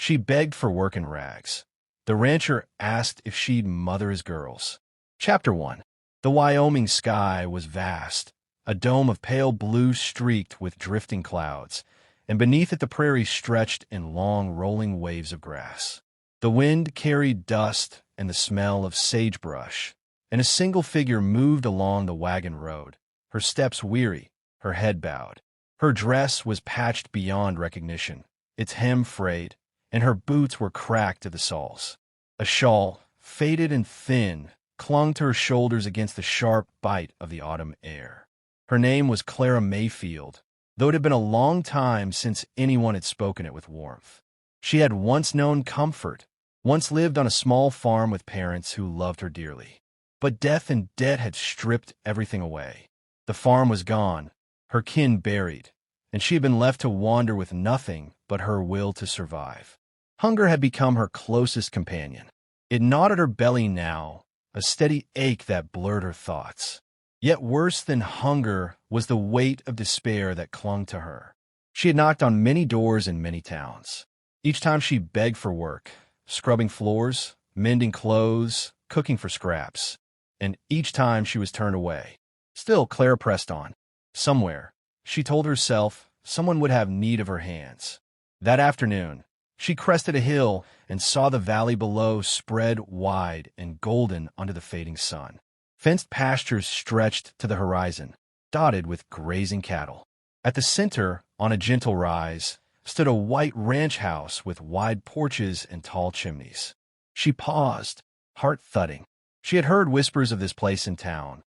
She begged for work in rags. The rancher asked if she'd mother his girls. Chapter 1. The Wyoming sky was vast, a dome of pale blue streaked with drifting clouds, and beneath it the prairie stretched in long, rolling waves of grass. The wind carried dust and the smell of sagebrush, and a single figure moved along the wagon road, her steps weary, her head bowed. Her dress was patched beyond recognition, its hem frayed, and her boots were cracked to the soles. A shawl, faded and thin, clung to her shoulders against the sharp bite of the autumn air. Her name was Clara Mayfield, though it had been a long time since anyone had spoken it with warmth. She had once known comfort, once lived on a small farm with parents who loved her dearly. But death and debt had stripped everything away. The farm was gone, her kin buried, and she had been left to wander with nothing but her will to survive. Hunger had become her closest companion. It gnawed at her belly now, a steady ache that blurred her thoughts. Yet worse than hunger was the weight of despair that clung to her. She had knocked on many doors in many towns. Each time she begged for work, scrubbing floors, mending clothes, cooking for scraps, and each time she was turned away. Still, Clara pressed on. Somewhere, she told herself, someone would have need of her hands. That afternoon, she crested a hill and saw the valley below spread wide and golden under the fading sun. Fenced pastures stretched to the horizon, dotted with grazing cattle. At the center, on a gentle rise, stood a white ranch house with wide porches and tall chimneys. She paused, heart thudding. She had heard whispers of this place in town,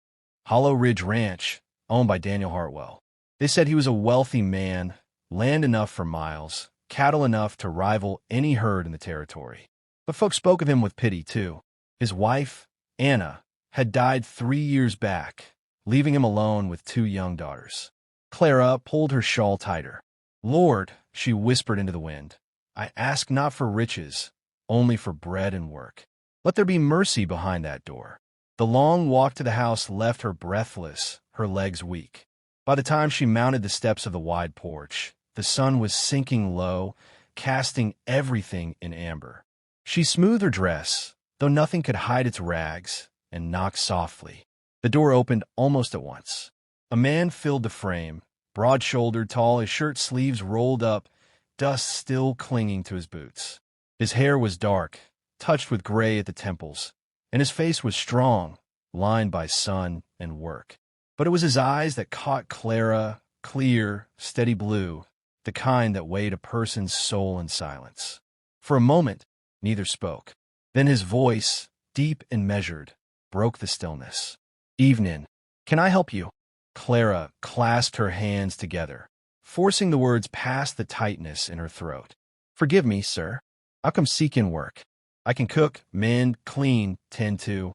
Hollow Ridge Ranch, owned by Daniel Hartwell. They said he was a wealthy man, land enough for miles, cattle enough to rival any herd in the territory. But folks spoke of him with pity, too. His wife, Anna, had died 3 years back, leaving him alone with 2 young daughters. Clara pulled her shawl tighter. "Lord," she whispered into the wind, "I ask not for riches, only for bread and work. Let there be mercy behind that door." The long walk to the house left her breathless, her legs weak. By the time she mounted the steps of the wide porch, the sun was sinking low, casting everything in amber. She smoothed her dress, though nothing could hide its rags, and knocked softly. The door opened almost at once. A man filled the frame, broad-shouldered, tall, his shirt sleeves rolled up, dust still clinging to his boots. His hair was dark, touched with gray at the temples, and his face was strong, lined by sun and work. But it was his eyes that caught Clara, clear, steady blue, the kind that weighed a person's soul in silence. For a moment, neither spoke. Then his voice, deep and measured, broke the stillness. "Evening. Can I help you?" Clara clasped her hands together, forcing the words past the tightness in her throat. "Forgive me, sir. I'll come seeking work. I can cook, mend, clean, tend to."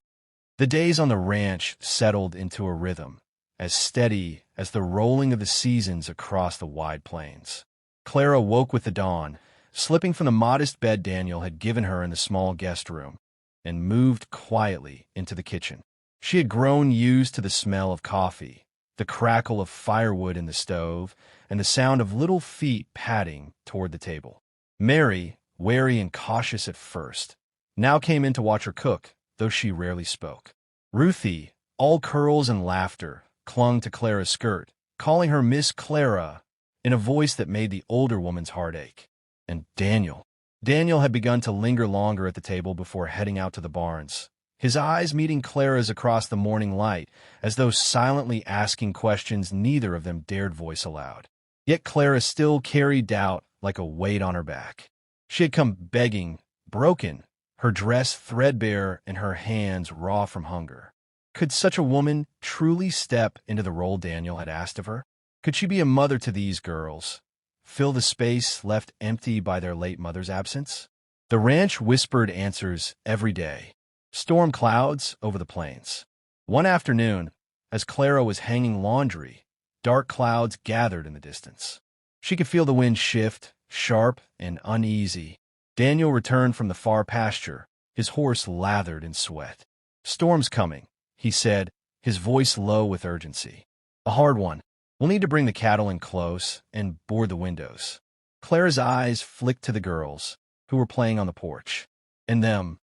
The days on the ranch settled into a rhythm, as steady as the rolling of the seasons across the wide plains. Clara woke with the dawn, slipping from the modest bed Daniel had given her in the small guest room, and moved quietly into the kitchen. She had grown used to the smell of coffee, the crackle of firewood in the stove, and the sound of little feet padding toward the table. Mary, wary and cautious at first, now came in to watch her cook, though she rarely spoke. Ruthie, all curls and laughter, clung to Clara's skirt, calling her Miss Clara in a voice that made the older woman's heart ache. And Daniel had begun to linger longer at the table before heading out to the barns, his eyes meeting Clara's across the morning light, as though silently asking questions neither of them dared voice aloud. Yet Clara still carried doubt like a weight on her back. She had come begging, broken, her dress threadbare and her hands raw from hunger. Could such a woman truly step into the role Daniel had asked of her? Could she be a mother to these girls, fill the space left empty by their late mother's absence? The ranch whispered answers every day. Storm clouds over the plains. One afternoon, as Clara was hanging laundry, dark clouds gathered in the distance. She could feel the wind shift, sharp and uneasy. Daniel returned from the far pasture, his horse lathered in sweat. "Storm's coming," he said, his voice low with urgency. "A hard one. We'll need to bring the cattle in close and board the windows." Clara's eyes flicked to the girls, who were playing on the porch. And them.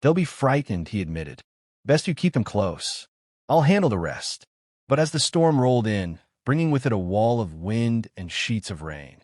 They'll be frightened, he admitted. Best you keep them close. I'll handle the rest. But as the storm rolled in, bringing with it a wall of wind and sheets of rain,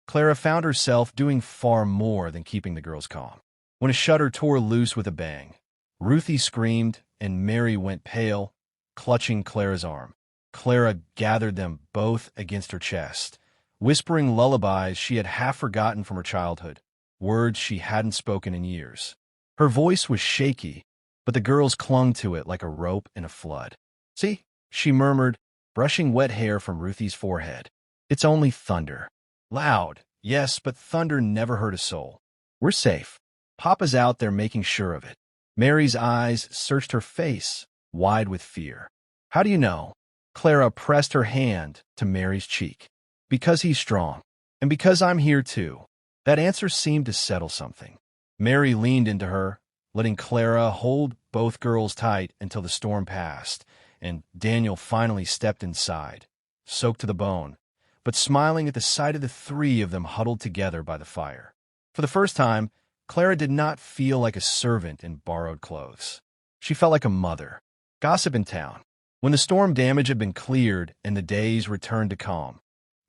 Clara found herself doing far more than keeping the girls calm. When a shutter tore loose with a bang, Ruthie screamed and Mary went pale, clutching Clara's arm. Clara gathered them both against her chest, whispering lullabies she had half forgotten from her childhood, words she hadn't spoken in years. Her voice was shaky, but the girls clung to it like a rope in a flood. See, she murmured, brushing wet hair from Ruthie's forehead. It's only thunder. Loud, yes, but thunder never hurt a soul. We're safe. Papa's out there making sure of it. Mary's eyes searched her face, wide with fear. How do you know? Clara pressed her hand to Mary's cheek. Because he's strong. And because I'm here too. That answer seemed to settle something. Mary leaned into her, letting Clara hold both girls tight until the storm passed, and Daniel finally stepped inside, soaked to the bone, but smiling at the sight of the three of them huddled together by the fire. For the first time, Clara did not feel like a servant in borrowed clothes. She felt like a mother. Gossip in town. When the storm damage had been cleared and the days returned to calm,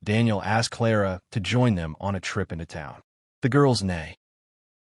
Daniel asked Clara to join them on a trip into town. The girls neighed.